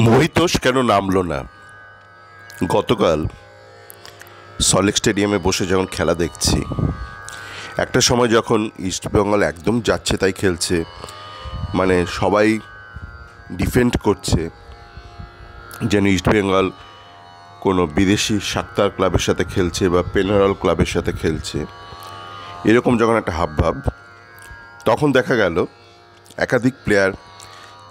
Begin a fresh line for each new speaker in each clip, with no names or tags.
মহিতোষ কেন নামলো না? গতকাল সল্টলেক স্টেডিয়ামে বসে যখন খেলা দেখছি, একটা সময় যখন ইস্টবেঙ্গল একদম যাচ্ছে তাই খেলছে, মানে সবাই ডিফেন্ড করছে যেন ইস্টবেঙ্গল কোনো বিদেশি শাখতার ক্লাবের সাথে খেলছে বা পেনারল ক্লাবের সাথে খেলছে, এরকম যখন একটা হাবভাব, তখন দেখা গেল একাধিক প্লেয়ার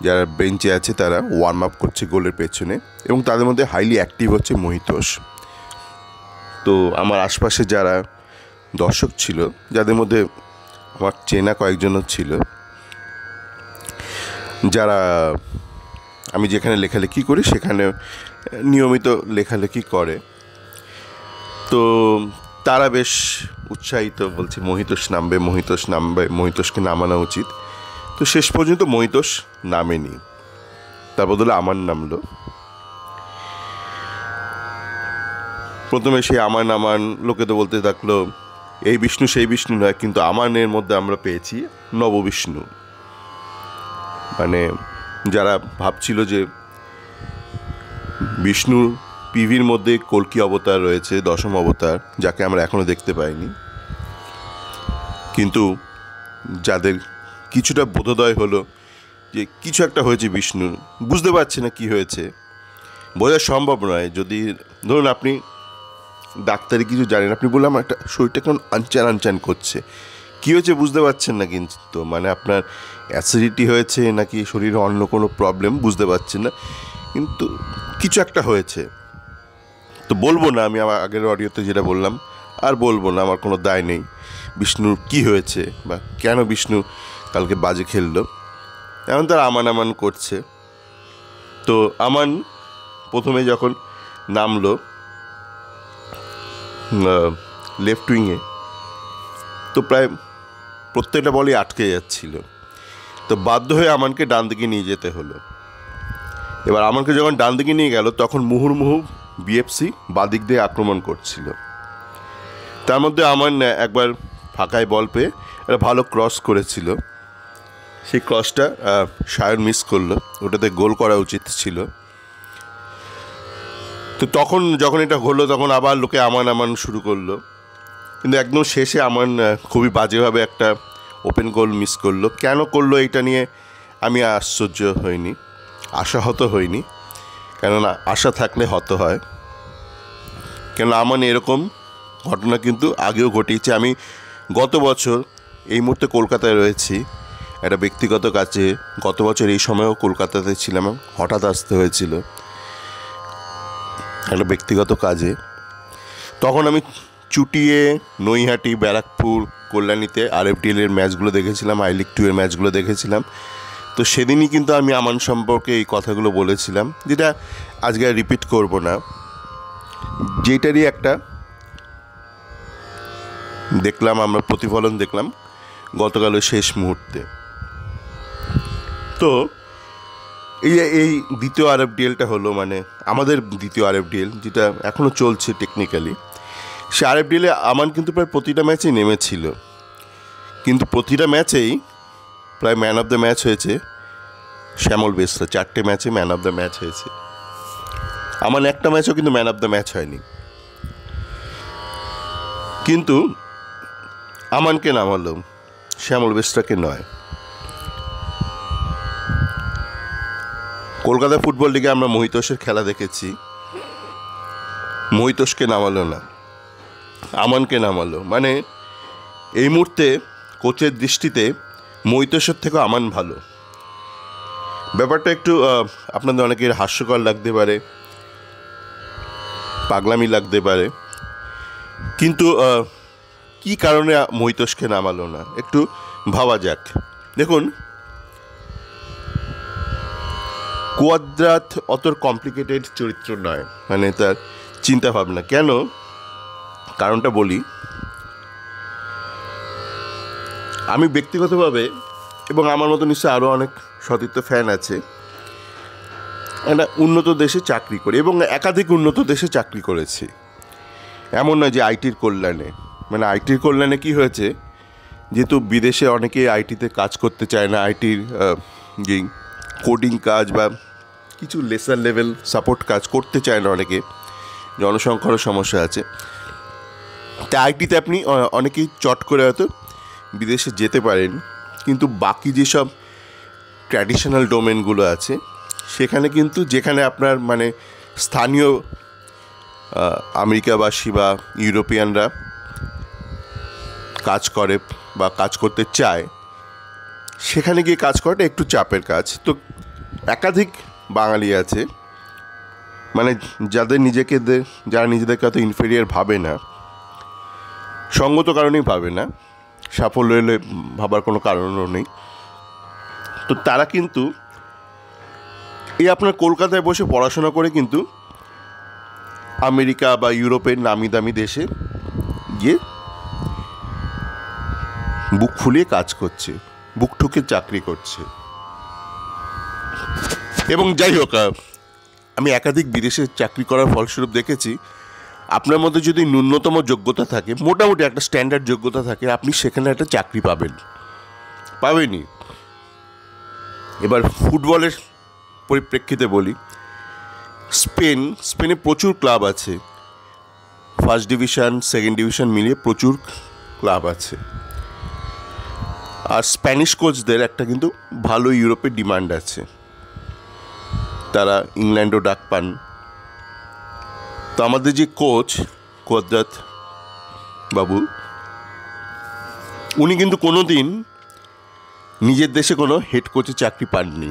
যারা বেঞ্চে আছে তারা ওয়ার্ম আপ করছে গোলের পেছনে, এবং তাদের মধ্যে হাইলি অ্যাক্টিভ হচ্ছে মহিতোষ। তো আমার আশপাশে যারা দর্শক ছিল, যাদের মধ্যে আমার চেনা কয়েকজনও ছিল, যারা আমি যেখানে লেখালেখি করি সেখানে নিয়মিত লেখালেখি করে, তো তারা বেশ উৎসাহিত, বলছে মহিতোষ নামবে, মহিতোষ নামবে, মহিতোষকে নামানো উচিত। তো শেষ পর্যন্ত মহিতোষ নামেনি, তার বদলে আমার নামলো। প্রথমে সে আমান লোকে তো বলতে থাকলো এই বিষ্ণু সেই বিষ্ণু নয়, কিন্তু আমানের মধ্যে আমরা পেয়েছি নববিষ্ণু। মানে যারা ভাবছিল যে বিষ্ণুর পিভির মধ্যে কল্কি অবতার রয়েছে, দশম অবতার, যাকে আমরা এখনো দেখতে পাইনি, কিন্তু যাদের কিছুটা বোধোদয় হলো যে কিছু একটা হয়েছে বিষ্ণুর, বুঝতে পারছে না কি হয়েছে, বোঝা সম্ভব নয়। যদি ধরুন আপনি ডাক্তারি কিছু জানেন, আপনি বললাম একটা শরীরটা কেমন আনচান করছে, কী হয়েছে বুঝতে পারছেন না, কিন্তু মানে আপনার অ্যাসিডিটি হয়েছে নাকি শরীরে অন্য কোনো প্রবলেম বুঝতে পারছেন না, কিন্তু কিছু একটা হয়েছে। তো বলবো না, আমি আমার আগের অডিওতে যেটা বললাম আর বলবো না, আমার কোনো দায় নেই বিষ্ণুর কি হয়েছে বা কেন বিষ্ণু কালকে বাজে খেললো, এমন তারা আমান করছে। তো আমান প্রথমে যখন নামলো লেফট উইংয়ে, তো প্রায় প্রত্যেকটা বলই আটকে যাচ্ছিল, তো বাধ্য হয়ে আমানকে ডান দিকে নিয়ে যেতে হলো। এবার আমানকে যখন ডান দিকে নিয়ে গেল, তখন মুহুর্মুহু বিএফসি বাদিক দিয়ে আক্রমণ করছিল। তার মধ্যে আমান একবার ফাঁকায় বল পেয়ে একটা ভালো ক্রস করেছিল, সেই ক্রসটা সায়ন মিস করলো, ওটাতে গোল করা উচিত ছিল। তো তখন যখন এটা হলো, তখন আবার লোকে আমান শুরু করলো, কিন্তু একদম শেষে আমান খুবই বাজেভাবে একটা ওপেন গোল মিস করলো। কেন করলো এটা নিয়ে আমি আশ্চর্য হইনি, আশাহত হইনি, কেননা আশা থাকলে হত হয়। কেন আমান এরকম ঘটনা কিন্তু আগেও ঘটিয়েছে। আমি গত বছর এই মুহূর্তে কলকাতায় রয়েছি একটা ব্যক্তিগত কাজে, গত বছর এই সময়ও কলকাতাতে ছিলাম, হঠাৎ আসতে হয়েছিল একটা ব্যক্তিগত কাজে। তখন আমি চুটিয়ে, নৈহাটি, ব্যারাকপুর, কল্যাণীতে RFDL-এর ম্যাচগুলো দেখেছিলাম, আই লিগ 2 এর ম্যাচগুলো দেখেছিলাম। তো সেদিনই কিন্তু আমি আমান সম্পর্কে এই কথাগুলো বলেছিলাম, যেটা আজকে আর রিপিট করব না, যেটারই একটা দেখলাম আমরা প্রতিফলন দেখলাম গতকাল শেষ মুহূর্তে। তো এই দ্বিতীয় RFDL-টা হলো, মানে আমাদের দ্বিতীয় RFDL, যেটা এখনও চলছে টেকনিক্যালি। সে RFDL-এ আমান কিন্তু প্রায় প্রতিটা ম্যাচেই নেমেছিল, কিন্তু প্রতিটা ম্যাচেই প্রায় ম্যান অফ দ্য ম্যাচ হয়েছে শ্যামল বেসরা। 4টে ম্যাচে ম্যান অফ দ্য ম্যাচ হয়েছে। আমান একটা ম্যাচও কিন্তু ম্যান অফ দ্য ম্যাচ হয়নি, কিন্তু আমানকে নামালো, শ্যামল বেসরাকে নয়। কলকাতা ফুটবল লিগে আমরা মহিতোষের খেলা দেখেছি, মহিতোষকে নামালো না, আমানকে নামালো। মানে এই মুহূর্তে কোচের দৃষ্টিতে মহিতোষের থেকেও আমান ভালো। ব্যাপারটা একটু আপনাদের অনেকের হাস্যকর লাগতে পারে, পাগলামি লাগতে পারে, কিন্তু কী কারণে মহিতোষকে নামালো না একটু ভাবা যাক। দেখুন, কুয়াদ্রাত অত কমপ্লিকেটেড চরিত্র নয়, মানে তার চিন্তাভাবনা। কেন, কারণটা বলি। আমি ব্যক্তিগতভাবে, এবং আমার মতো নিশ্চয়ই আরও অনেক সতীর্থ ফ্যান আছে, একটা উন্নত দেশে চাকরি করি এবং একাধিক উন্নত দেশে চাকরি করেছি। এমন নয় যে আইটির কল্যাণে, মানে আইটির কল্যাণে কি হয়েছে, যেহেতু বিদেশে অনেকে আইটিতে কাজ করতে চায় না, আইটির যে কোডিং কাজ বা কিছু লেসার লেভেল সাপোর্ট কাজ করতে চায় না, অনেকে জনসংখ্যারও সমস্যা আছে। তা আইটিতে আপনি অনেকেই চট করে হয়তো বিদেশে যেতে পারেন, কিন্তু বাকি যেসব ট্র্যাডিশনাল ডোমেনগুলো আছে সেখানে কিন্তু, যেখানে আপনার মানে স্থানীয় আমেরিকাবাসী বা ইউরোপিয়ানরা কাজ করে বা কাজ করতে চায়, সেখানে গিয়ে কাজ করাটা একটু চাপের কাজ। তো একাধিক বাঙালি আছে মানে যারা নিজেদেরকে অত ইনফেরিয়ার ভাবে না, সঙ্গত কারণেই ভাবে না, সাফল্য এলে ভাবার কোনো কারণও নেই। তো তারা কিন্তু এই আপনার কলকাতায় বসে পড়াশোনা করে কিন্তু আমেরিকা বা ইউরোপের নামি দামি দেশে গিয়ে বুক ফুলিয়ে কাজ করছে, বুক ঠুকে চাকরি করছে। এবং যাই হোক, আমি একাধিক বিদেশে চাকরি করার ফলস্বরূপ দেখেছি, আপনার মধ্যে যদি ন্যূনতম যোগ্যতা থাকে, মোটামুটি একটা স্ট্যান্ডার্ড যোগ্যতা থাকে, আপনি সেখানে একটা চাকরি পাবেনই। এবার ফুটবলের পরিপ্রেক্ষিতে বলি, স্পেনে প্রচুর ক্লাব আছে, ফার্স্ট ডিভিশন সেকেন্ড ডিভিশন মিলিয়ে প্রচুর ক্লাব আছে। আর স্প্যানিশ কোচদের একটা কিন্তু ভালো ইউরোপে ডিমান্ড আছে, তারা ইংল্যান্ডও ডাক পান। তো আমাদের যে কোচ কুয়াদ্রাত বাবু, উনি কিন্তু কোনো দিন নিজের দেশে কোনো হেড কোচের চাকরি পাননি।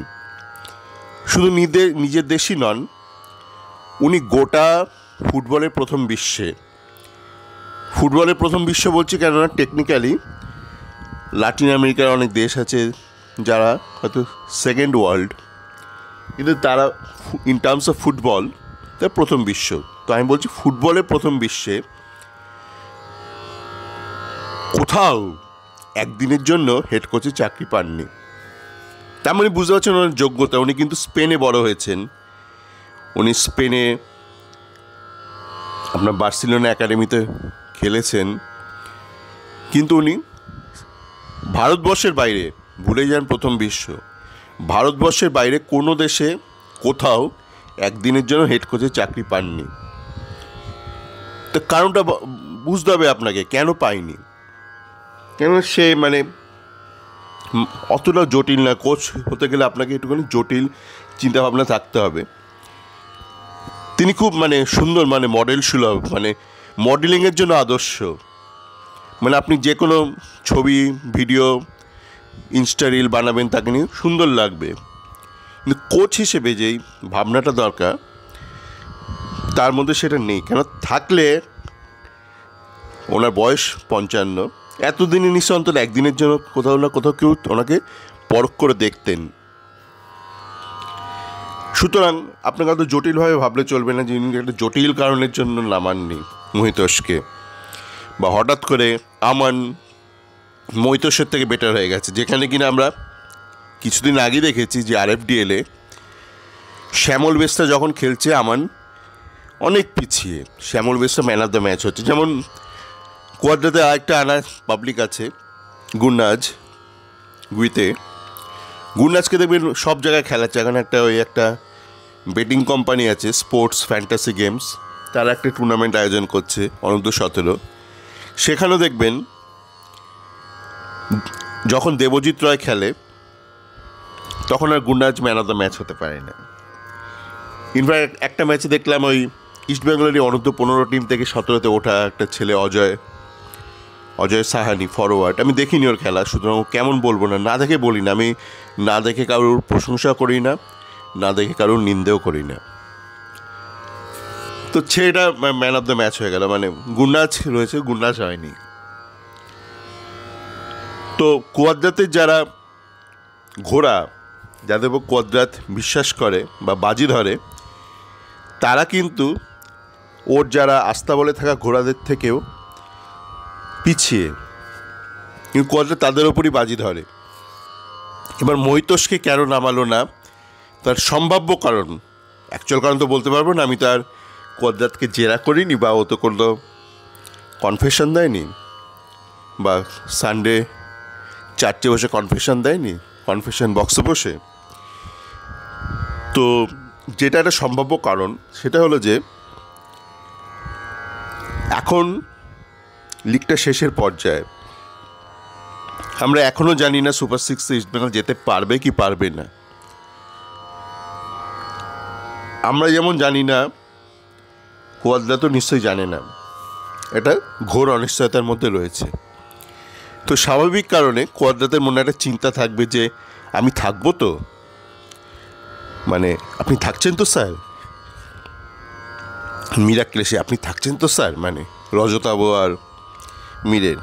শুধু নিজের দেশই নন, উনি গোটা ফুটবলের প্রথম বিশ্বে বলছি, কেননা টেকনিক্যালি লাতিন আমেরিকার অনেক দেশ আছে যারা হয়তো সেকেন্ড ওয়ার্ল্ড, কিন্তু তারা ইন টার্মস অফ ফুটবল তার প্রথম বিশ্ব। তো আমি বলছি ফুটবলের প্রথম বিশ্বে কোথাও একদিনের জন্য হেড কোচের চাকরি পাননি। তার মানে বুঝতে পারছেন ওনার যোগ্যতা। উনি কিন্তু স্পেনে বড় হয়েছেন, উনি স্পেনে আপনার বার্সেলোনা একাডেমিতে খেলেছেন, কিন্তু উনি ভারতবর্ষের বাইরে, ভুলে যান প্রথম বিশ্ব, ভারতবর্ষের বাইরে কোনো দেশে কোথাও একদিনের জন্য হেড কোচের চাকরি পাননি। তো কারণটা বুঝতে হবে আপনাকে, কেন পাইনি। কেন সে মানে অতটা জটিল না, কোচ হতে গেলে আপনাকে একটুখানি জটিল চিন্তাভাবনা থাকতে হবে। তিনি খুব মানে সুন্দর, মানে মডেল সুলভ, মানে মডেলিংয়ের জন্য আদর্শ। মানে আপনি যে কোনো ছবি ভিডিও ইনস্টা রিল বানাবেন, তাকে নিয়ে সুন্দর লাগবে। কিন্তু কোচ হিসেবে যেই ভাবনাটা দরকার তার মধ্যে সেটা নেই। কেন থাকলে, ওনার বয়স 55, এতদিনে নিশ্চয় অন্তত একদিনের জন্য কোথাও না কোথাও কেউ ওনাকে পরখ করে দেখতেন। সুতরাং আপনাকে অত জটিলভাবে ভাবলে চলবে না যে উনি একটা জটিল কারণের জন্য নামাননি মহিতোষকে, বা হঠাৎ করে আমান মহিতোষের থেকে বেটার হয়ে গেছে। যেখানে কিনা আমরা কিছুদিন আগে দেখেছি যে RFDL-এ শ্যামল বেস্তা যখন খেলছে, আমান অনেক পিছিয়ে, শ্যামল বেস্তা ম্যান অফ দ্য ম্যাচ হচ্ছে। যেমন কোয়াদ্রাতে আরেকটা আনা পাবলিক আছে, গুরনাজকে দেখবেন সব জায়গায় খেলাচ্ছে। এখন একটা বেটিং কোম্পানি আছে, স্পোর্টস ফ্যান্টাসি গেমস, তারা একটা টুর্নামেন্ট আয়োজন করছে অনূর্ধ্ব-17। সেখানেও দেখবেন যখন দেবজিৎ রয় খেলে তখন আর Gurnaz man of the match হতে পারে না। ইনফ্যাক্ট একটা ম্যাচে দেখলাম ওই ইস্টবেঙ্গলেরই অনূর্ধ্ব-15 টিম থেকে 17-তে ওঠা একটা ছেলে অজয় সাহানি, ফরওয়ার্ড, আমি দেখিনি ওর খেলা, সুতরাং কেমন বলবো না দেখে বলি না। আমি না দেখে কারোর প্রশংসা করি না, না দেখে কারোর নিন্দেও করি না। তো ছেলেটা ম্যান অফ দ্য ম্যাচ হয়ে গেল, মানে গুরনাজ রয়েছে, গুরনাজ হয়নি। তো কুয়াদ্রাতের যারা ঘোড়া, যাদের উপর কুয়াদ্রাত বিশ্বাস করে বা বাজি ধরে, তারা কিন্তু ওর যারা আস্থা বলে থাকা ঘোড়াদের থেকেও পিছিয়ে, কিন্তু কুয়াদ্রাত তাদের ওপরই বাজি ধরে। এবার মহিতোষকে কেন নামালো না, তার সম্ভাব্য কারণ, অ্যাকচুয়াল কারণ তো বলতে পারবো না, আমি তার কুয়াদ্রাতকে জেরা করিনি, বা ও তো কোনো কনফেশন দেয়নি, বা সানডে 4টে বসে কনফেশন দেয়নি, কনফেশন বক্সে বসে। তো যেটা একটা সম্ভাব্য কারণ সেটা হলো যে এখন লিগটা শেষের পর্যায়ে, আমরা এখনও জানি না সুপার সিক্সে ইস্টবেঙ্গল যেতে পারবে কি পারবে না। আমরা যেমন জানি না, কোয়াদ্রা তো নিশ্চয়ই জানে না, এটা ঘোর অনিশ্চয়তার মধ্যে রয়েছে। তো স্বাভাবিক কারণে কোয়াদ্রাতের মনে একটা চিন্তা থাকবে যে আমি থাকবো তো, মানে আপনি থাকছেন তো স্যার, মিরাক্কেলসে আপনি থাকছেন তো স্যার, মানে রজতাভ আর মীরের।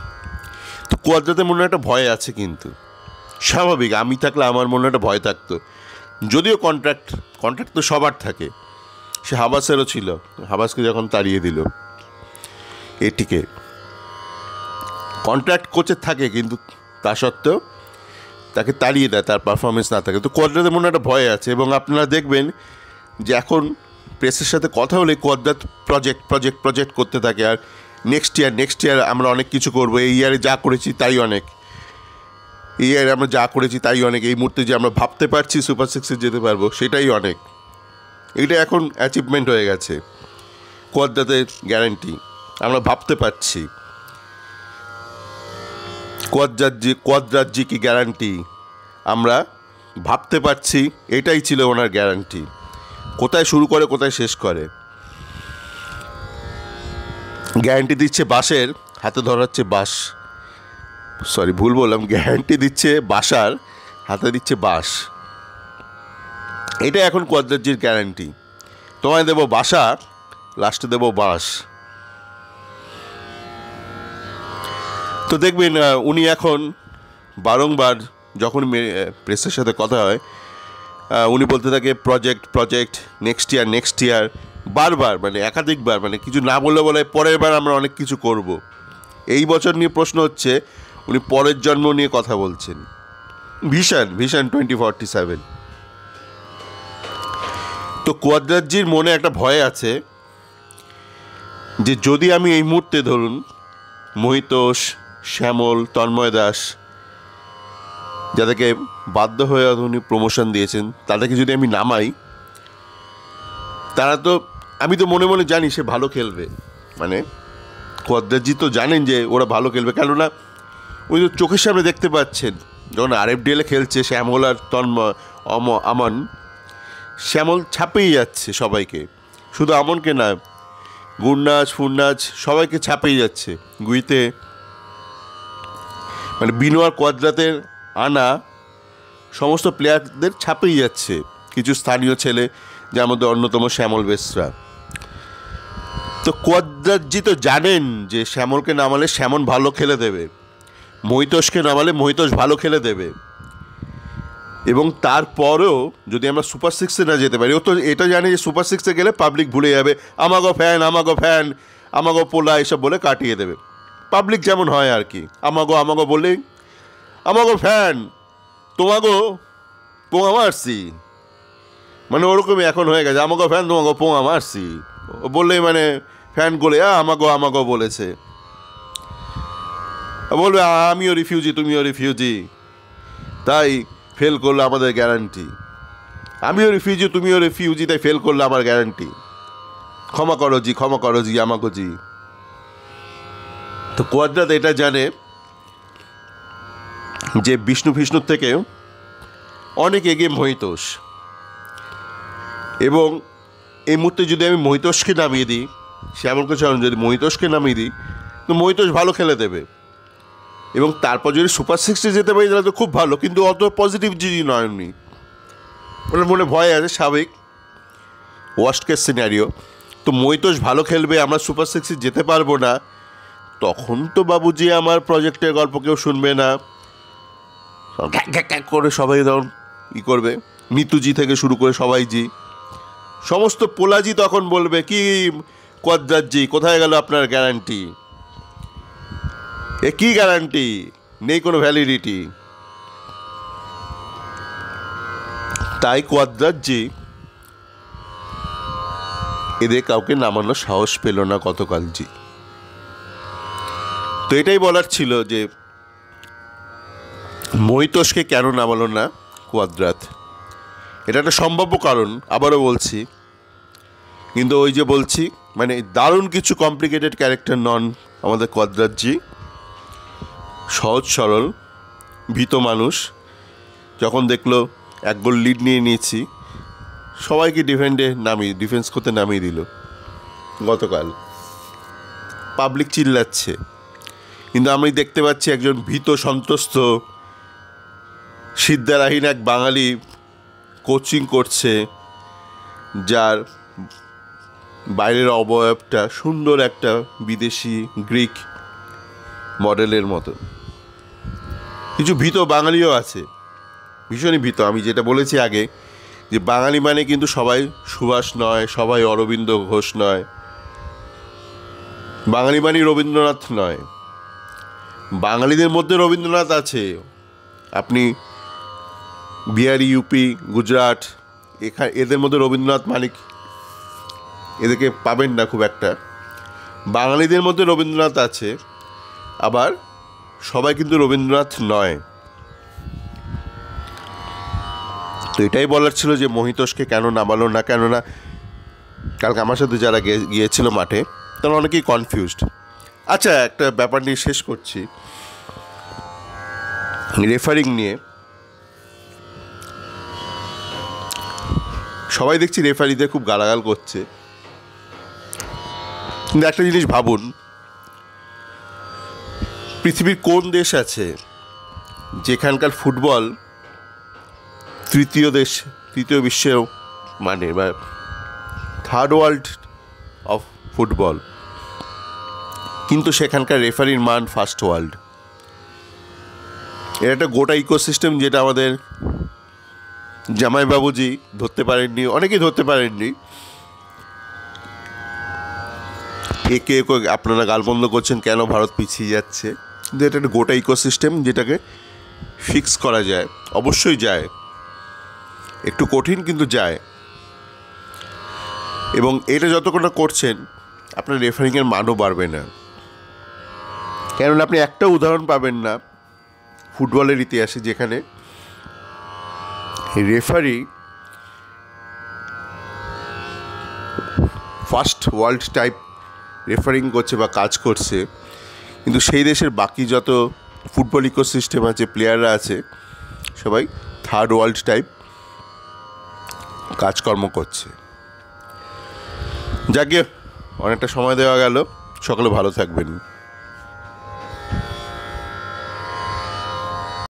তো কোয়াদ্রাতের মনে একটা ভয় আছে, কিন্তু স্বাভাবিক, আমি থাকলে আমার মনে একটা ভয় থাকতো। যদিও কন্ট্রাক্ট তো সবার থাকে, সে হাবাসেরও ছিল, হাবাসকে যখন তাড়িয়ে দিল এটিকে, কন্ট্রাক্ট কোচের থাকে, কিন্তু তা সত্ত্বেও তাকে তাড়িয়ে দেয়, তার পারফরমেন্স না থাকে। তো কোয়াদ্রাতের মনে একটা ভয় আছে। এবং আপনারা দেখবেন যে এখন প্রেসের সাথে কথা হলে কোয়াদ্রাত প্রজেক্ট করতে থাকে, আর নেক্সট ইয়ার আমরা অনেক কিছু করবো, এই ইয়ারে যা করেছি তাই অনেক, এই ইয়ারে আমরা যা করেছি তাই অনেক, এই মুহূর্তে যে আমরা ভাবতে পারছি সুপার সিক্সে যেতে পারবো সেটাই অনেক। এটা এখন অ্যাচিভমেন্ট হয়ে গেছে, কোয়াদ্রাতের গ্যারান্টি আমরা ভাবতে পারছি, কোয়াদ্রাতজি কি গ্যারান্টি আমরা ভাবতে পারছি, এটাই ছিল ওনার গ্যারান্টি। কোথায় শুরু করে কোথায় শেষ করে, গ্যারান্টি দিচ্ছে বাঁশের, হাতে ধরাচ্ছে বাঁশ, সরি ভুল বললাম, গ্যারান্টি দিচ্ছে বাসার, হাতে দিচ্ছে বাঁশ। এটা এখন কোয়াদ্রাতজির গ্যারান্টি, তোমায় দেবো বাসা, লাস্টে দেবো বাঁশ। তো দেখবেন উনি এখন বারংবার যখন প্রেসের সাথে কথা হয়, উনি বলতে থাকে প্রজেক্ট নেক্সট ইয়ার, বারবার, মানে একাধিকবার, মানে কিছু না বলে পরের বার আমরা অনেক কিছু করব। এই বছর নিয়ে প্রশ্ন হচ্ছে, উনি পরের জন্ম নিয়ে কথা বলছেন, ভিশন 2047। তো কোয়াদ্রাতজির মনে একটা ভয় আছে যে যদি আমি এই মুহূর্তে ধরুন মহিতোষ, শ্যামল, তন্ময় দাস, যাদেরকে বাধ্য হয়ে উনি প্রমোশন দিয়েছেন, তাদেরকে যদি আমি নামাই, তারা তো, আমি তো মনে মনে জানি সে ভালো খেলবে, মানে কোয়াদ্রাতজি তো জানেন যে ওরা ভালো খেলবে, কেননা উনি তো চোখের সামনে দেখতে পাচ্ছেন যখন RFDL খেলছে শ্যামল আর তন্ময়, আমন, শ্যামল ছাপিয়ে যাচ্ছে সবাইকে, শুধু আমনকে না, গুরনাজ ফুরনাজ সবাইকে ছাপিয়ে যাচ্ছে গুইতে, মানে বিনু আর কোয়াদ্রাতের আনা সমস্ত প্লেয়ারদের ছাপিয়ে যাচ্ছে কিছু স্থানীয় ছেলে, যার মধ্যে অন্যতম শ্যামল বেসরা। তো কোয়াদ্রাতজি তো জানেন যে শ্যামলকে নামালে শ্যামল ভালো খেলে দেবে, মহিতোষকে নামালে মহিতোষ ভালো খেলে দেবে, এবং তারপরেও যদি আমরা সুপার সিক্সে না যেতে পারি, ও তো এটা জানে যে সুপার সিক্সে গেলে পাবলিক ভুলে যাবে, আমাগো ফ্যান আমাগো পোলা এসব বলে কাটিয়ে দেবে, পাবলিক যেমন হয় আর কি, আমাগো বললেই আমাগো ফ্যান, তোমাগো পোঙা মারছি, মানে ওরকমই এখন হয়ে গেছে, আমাগো ফ্যান তোমাগো পোঙা মারছি বললেই মানে ফ্যান গোলে আমাগো বলেছে, বলবে আমিও রিফিউজি তুমিও রিফিউজি, তাই ফেল করলে আমাদের গ্যারান্টি, আমিও রিফিউজি তুমিও রিফিউজি, তাই ফেল করলে আমার গ্যারান্টি, ক্ষমা করো জি আমাগো জি। তো কোয়াদ্রাত এটা জানে যে বিষ্ণুর থেকে অনেক এগিয়ে মহিতোষ, এবং এই মুহূর্তে যদি আমি মহিতোষকে নামিয়ে দিই, শ্যামলকে যদি মহিতোষকে নামিয়ে দিই, তো মহিতোষ ভালো খেলে দেবে, এবং তারপর যদি সুপার সিক্সে যেতে পারি তাহলে তো খুব ভালো, কিন্তু অত পজিটিভ জিনিস নয় উনি, ওনার মনে ভয় আছে, স্বাভাবিক, ওয়ার্স্ট কেস সিনারিও। তো মহিতোষ ভালো খেলবে, আমরা সুপার সিক্সে যেতে পারবো না, তখন তো বাবুজি আমার প্রজেক্টের গল্প কেউ শুনবে না, করে সবাই তখন করবে, নিতুজি থেকে শুরু করে সবাই জি, সমস্ত পোলাজি তখন বলবে কি কোয়াদ্রাতজি কোথায় গেল আপনার গ্যারান্টি, এ কি গ্যারান্টি, নেই কোনো ভ্যালিডিটি। তাই কোয়াদ্রাতজি এদের কাউকে নামানোর সাহস পেল না গতকাল জি। তো এটাই বলার ছিল যে মহিতোষকে কেন নামালো না কোয়াদ্রাত, এটা একটা সম্ভাব্য কারণ, আবারও বলছি। কিন্তু ওই যে বলছি, মানে দারুণ কিছু কমপ্লিকেটেড ক্যারেক্টার নন আমাদের কদরাতজি। সহজ সরল ভীত মানুষ। যখন দেখলো 1 গোল লিড নিয়ে নিয়েছি, সবাইকে ডিফেন্স করতে নামিয়ে দিল গতকাল। পাবলিক চিল্লাচ্ছে, কিন্তু আমি দেখতে পাচ্ছি একজন ভীত সন্ত্রস্ত সিদ্ধারাহীন এক বাঙালি কোচিং করছে, যার বাইরের অবয়বটা সুন্দর একটা বিদেশি গ্রিক মডেলের মতো। কিছু ভীত বাঙালিও আছে, ভীষণই ভীত। আমি যেটা বলেছি আগে, যে বাঙালি মানে কিন্তু সবাই সুভাষ নয়, সবাই অরবিন্দ ঘোষ নয়, বাঙালি মানে রবীন্দ্রনাথ নয়। বাঙালিদের মধ্যে রবীন্দ্রনাথ আছে। আপনি বিহারি, ইউপি, গুজরাট, এদের মধ্যে রবীন্দ্রনাথ মানিক এদেরকে পাবেন না খুব একটা। বাঙালিদের মধ্যে রবীন্দ্রনাথ আছে, আবার সবাই কিন্তু রবীন্দ্রনাথ নয়। তো এটাই বলার ছিল যে মহিতোষকে কেন নামালো না। কেননা কালকে আমার সাথে যারা গিয়েছিল মাঠে, তারা অনেকেই কনফিউজড। আচ্ছা, একটা ব্যাপার নিয়ে শেষ করছি, রেফারিং নিয়ে। সবাই দেখছি রেফারিদের খুব গালাগাল করছে, কিন্তু একটা জিনিস ভাবুন, পৃথিবীর কোন দেশ আছে যেখানকার ফুটবল তৃতীয় বিশ্বের মানে, বা থার্ড ওয়ার্ল্ড অফ ফুটবল, কিন্তু সেখানকার রেফারির মান ফার্স্ট ওয়ার্ল্ড। এর একটা গোটা ইকোসিস্টেম যেটা আমাদের জামাইবাবুজি ধরতে পারেননি, অনেকেই ধরতে পারেননি। একে আপনারা গালবন্ধ করছেন কেন ভারত পিছিয়ে যাচ্ছে, কিন্তু এটা একটা গোটা ইকোসিস্টেম যেটাকে ফিক্স করা যায়। অবশ্যই যায়, একটু কঠিন কিন্তু যায়। এবং এটা যতক্ষণ না করছেন, আপনার রেফারিংয়ের মানও বাড়বে না। কেননা আপনি একটা উদাহরণ পাবেন না ফুটবলের ইতিহাসে যেখানে referee first world type referring করছে বা কাজ করছে, কিন্তু সেই দেশের বাকি যত ফুটবল ইকোসিস্টেম আছে, প্লেয়াররা আছে, সবাই থার্ড ওয়ার্ল্ড টাইপ কাজকর্ম করছে। যাকে অনেকটা সময় দেওয়া গেল, সকলে ভালো থাকবেন।